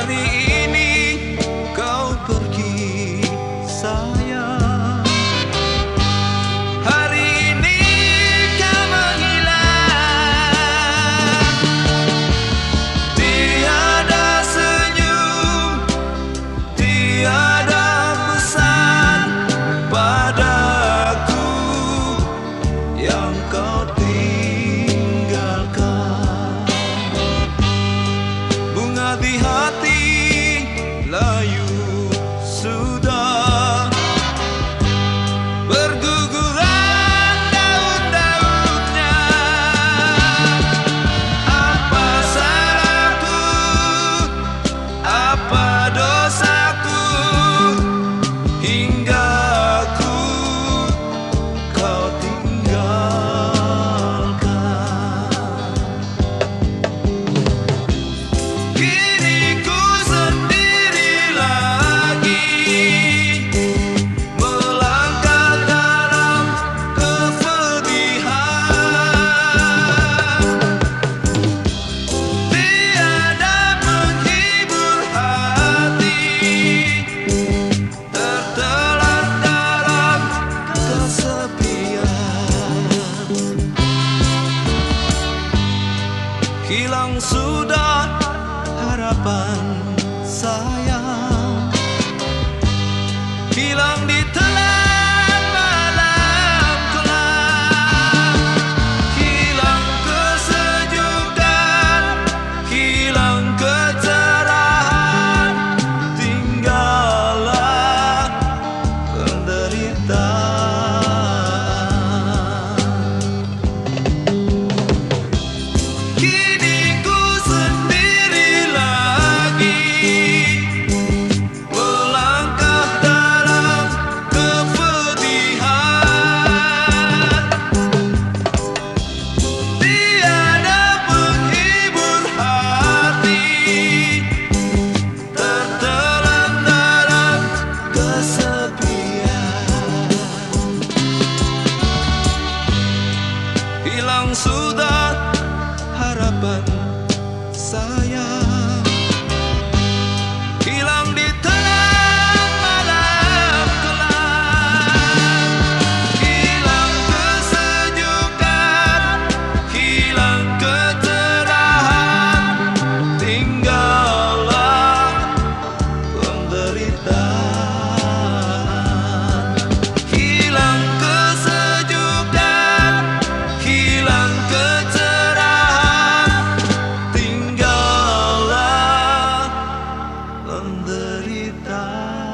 Hari ini kau pergi sayang, hari ini kau menghilang. Tiada senyum, tiada pesan padaku yang kau tinggalkan. Bunga di hati layu sudah berguguran daun-daunnya. Apa salahku, apa dosaku, hingga ku kau tinggalkan. Kini ku sendiri lagi melangkah dalam kepedihan. Tiada menghibur hati, tertelan dalam kesepian. Hilang sudah harapan sayang, hilang di telan malam kelam. Hilang kesejukan, hilang kecerahan, tinggallah penderitaan. Kini ku sendiri lagi melangkah dalam kepedihan. Tiada penghibur hati, tertelan dalam kesepian. Hilang sudah harapan sayang, hilang di telan malam kelam. Hilang kesejukan, hilang kecerahan, tinggallah penderitaan. Hilang kesejukan, hilang kecerahan, tinggallah penderitaan.